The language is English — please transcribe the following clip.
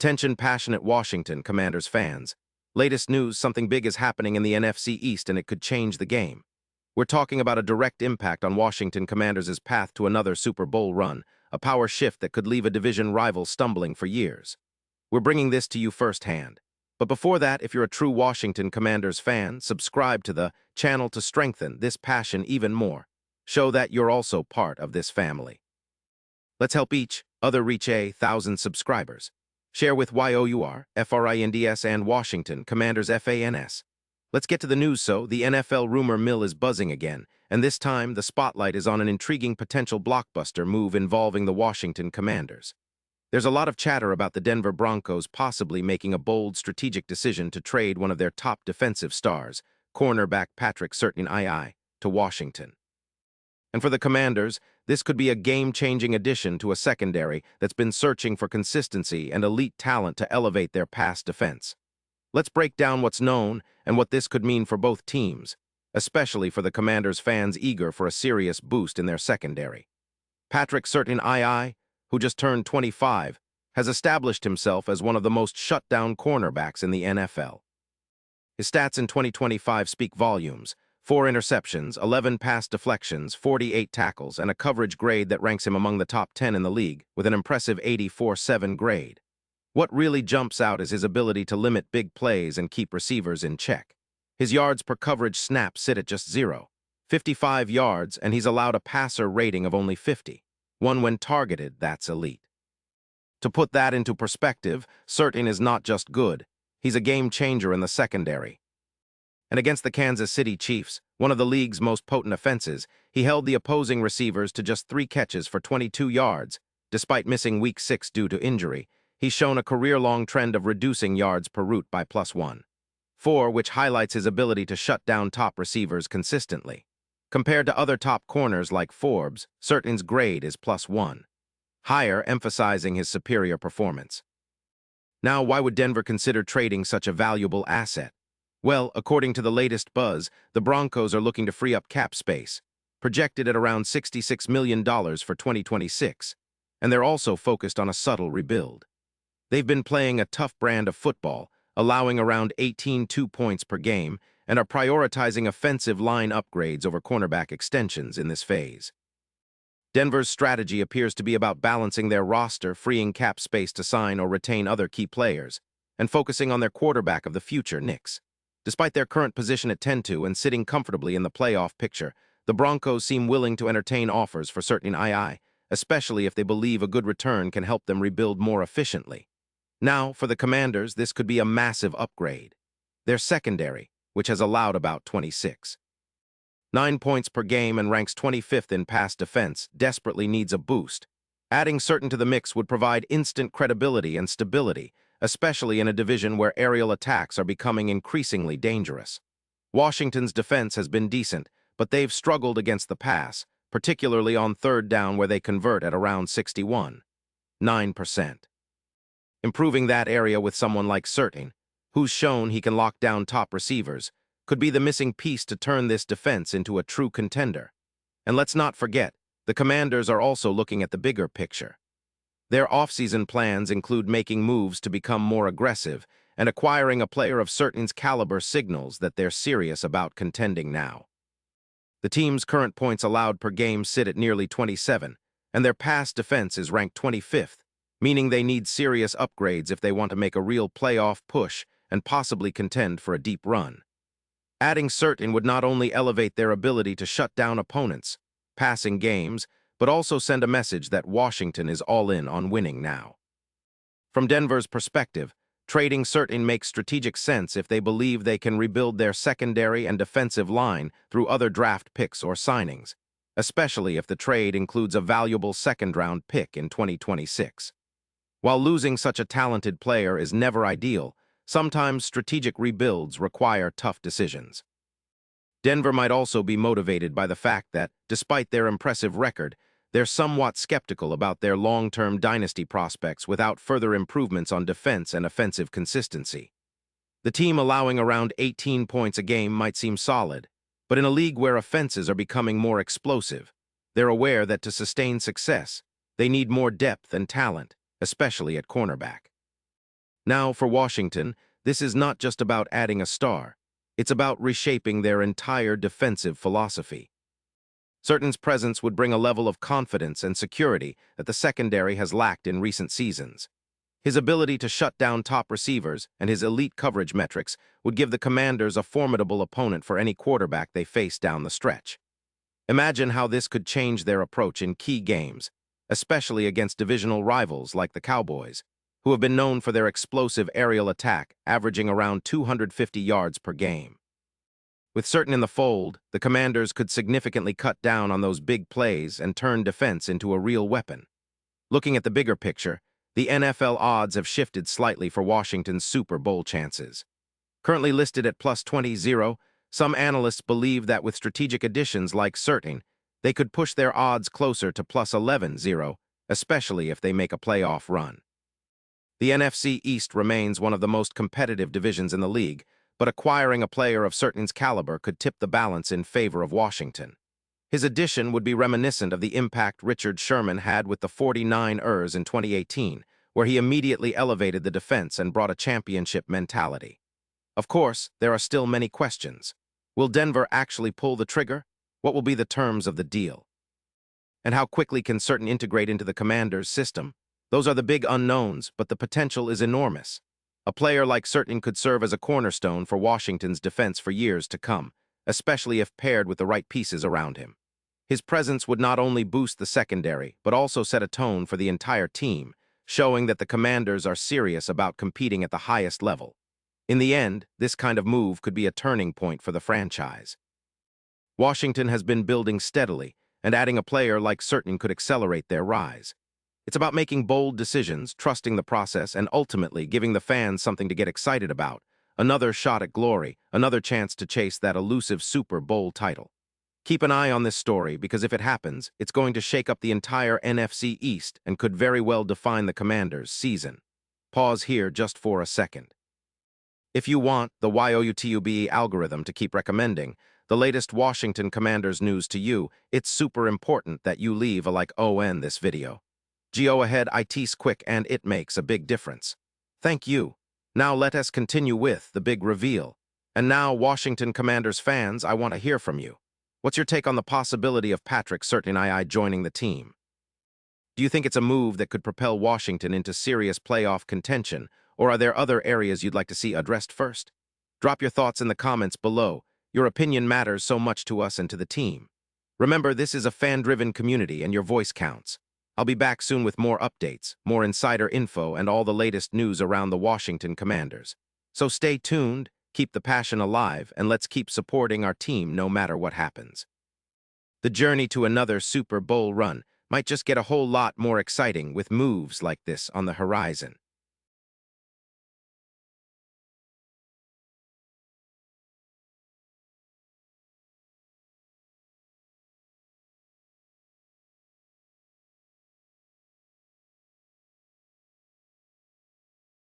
Attention passionate Washington Commanders fans. Latest news, something big is happening in the NFC East and it could change the game. We're talking about a direct impact on Washington Commanders' path to another Super Bowl run, a power shift that could leave a division rival stumbling for years. We're bringing this to you firsthand. But before that, if you're a true Washington Commanders fan, subscribe to the channel to strengthen this passion even more. Show that you're also part of this family. Let's help each other reach 1,000 subscribers. Share with YOUR, FRINDS, and Washington Commanders FANS. Let's get to the news. So, the NFL rumor mill is buzzing again, and this time the spotlight is on an intriguing potential blockbuster move involving the Washington Commanders. There's a lot of chatter about the Denver Broncos possibly making a bold strategic decision to trade one of their top defensive stars, cornerback Patrick Surtain, to Washington. And for the Commanders, this could be a game-changing addition to a secondary that's been searching for consistency and elite talent to elevate their pass defense. Let's break down what's known and what this could mean for both teams, especially for the Commanders fans eager for a serious boost in their secondary. Patrick Surtain, who just turned 25, has established himself as one of the most shut-down cornerbacks in the NFL. His stats in 2025 speak volumes: 4 interceptions, 11 pass deflections, 48 tackles, and a coverage grade that ranks him among the top 10 in the league, with an impressive 84.7 grade. What really jumps out is his ability to limit big plays and keep receivers in check. His yards per coverage snap sit at just 0.55 yards, and he's allowed a passer rating of only 50. When targeted, that's elite. To put that into perspective, Surtain is not just good. He's a game-changer in the secondary. And against the Kansas City Chiefs, one of the league's most potent offenses, he held the opposing receivers to just 3 catches for 22 yards. Despite missing Week 6 due to injury, he's shown a career-long trend of reducing yards per route by +1.4, which highlights his ability to shut down top receivers consistently. Compared to other top corners like Forbes, Surtain's grade is +1, higher, emphasizing his superior performance. Now, why would Denver consider trading such a valuable asset? Well, according to the latest buzz, the Broncos are looking to free up cap space, projected at around $66 million for 2026, and they're also focused on a subtle rebuild. They've been playing a tough brand of football, allowing around 18 points per game, and are prioritizing offensive line upgrades over cornerback extensions in this phase. Denver's strategy appears to be about balancing their roster, freeing cap space to sign or retain other key players, and focusing on their quarterback of the future, Knicks. Despite their current position at 10-2 and sitting comfortably in the playoff picture, the Broncos seem willing to entertain offers for Surtain, especially if they believe a good return can help them rebuild more efficiently. Now, for the Commanders, this could be a massive upgrade. Their secondary, which has allowed about 26.9 points per game and ranks 25th in pass defense, desperately needs a boost. Adding Surtain to the mix would provide instant credibility and stability, especially in a division where aerial attacks are becoming increasingly dangerous. Washington's defense has been decent, but they've struggled against the pass, particularly on third down where they convert at around 61.9%. Improving that area with someone like Surtain, who's shown he can lock down top receivers, could be the missing piece to turn this defense into a true contender. And let's not forget, the Commanders are also looking at the bigger picture. Their offseason plans include making moves to become more aggressive, and acquiring a player of Surtain's caliber signals that they're serious about contending now. The team's current points allowed per game sit at nearly 27, and their pass defense is ranked 25th, meaning they need serious upgrades if they want to make a real playoff push and possibly contend for a deep run. Adding Surtain would not only elevate their ability to shut down opponents' passing games, but also send a message that Washington is all in on winning now. From Denver's perspective, trading Surtain makes strategic sense if they believe they can rebuild their secondary and defensive line through other draft picks or signings, especially if the trade includes a valuable second-round pick in 2026. While losing such a talented player is never ideal, sometimes strategic rebuilds require tough decisions. Denver might also be motivated by the fact that, despite their impressive record, they're somewhat skeptical about their long-term dynasty prospects without further improvements on defense and offensive consistency. The team allowing around 18 points a game might seem solid, but in a league where offenses are becoming more explosive, they're aware that to sustain success, they need more depth and talent, especially at cornerback. Now, for Washington, this is not just about adding a star. It's about reshaping their entire defensive philosophy. Certain's presence would bring a level of confidence and security that the secondary has lacked in recent seasons. His ability to shut down top receivers and his elite coverage metrics would give the Commanders a formidable opponent for any quarterback they face down the stretch. Imagine how this could change their approach in key games, especially against divisional rivals like the Cowboys, who have been known for their explosive aerial attack, averaging around 250 yards per game. With Certain in the fold, the Commanders could significantly cut down on those big plays and turn defense into a real weapon. Looking at the bigger picture, the NFL odds have shifted slightly for Washington's Super Bowl chances. Currently listed at plus 20-0, some analysts believe that with strategic additions like Certain, they could push their odds closer to plus 11-0, especially if they make a playoff run. The NFC East remains one of the most competitive divisions in the league, but acquiring a player of Certain's caliber could tip the balance in favor of Washington. His addition would be reminiscent of the impact Richard Sherman had with the 49ers in 2018, where he immediately elevated the defense and brought a championship mentality. Of course, there are still many questions. Will Denver actually pull the trigger? What will be the terms of the deal? And how quickly can Certain integrate into the Commanders' system? Those are the big unknowns, but the potential is enormous. A player like Certain could serve as a cornerstone for Washington's defense for years to come, especially if paired with the right pieces around him. His presence would not only boost the secondary, but also set a tone for the entire team, showing that the Commanders are serious about competing at the highest level. In the end, this kind of move could be a turning point for the franchise. Washington has been building steadily, and adding a player like Certain could accelerate their rise. It's about making bold decisions, trusting the process, and ultimately giving the fans something to get excited about. Another shot at glory, another chance to chase that elusive Super Bowl title. Keep an eye on this story because if it happens, it's going to shake up the entire NFC East and could very well define the Commanders' season. Pause here just for a second. If you want the YouTube algorithm to keep recommending the latest Washington Commanders news to you, it's super important that you leave a like on this video. Go ahead, it's quick and it makes a big difference. Thank you. Now let us continue with the big reveal. And now, Washington Commanders fans, I want to hear from you. What's your take on the possibility of Patrick Surtain joining the team? Do you think it's a move that could propel Washington into serious playoff contention, or are there other areas you'd like to see addressed first? Drop your thoughts in the comments below. Your opinion matters so much to us and to the team. Remember, this is a fan-driven community and your voice counts. I'll be back soon with more updates, more insider info, and all the latest news around the Washington Commanders. So stay tuned, keep the passion alive, and let's keep supporting our team no matter what happens. The journey to another Super Bowl run might just get a whole lot more exciting with moves like this on the horizon.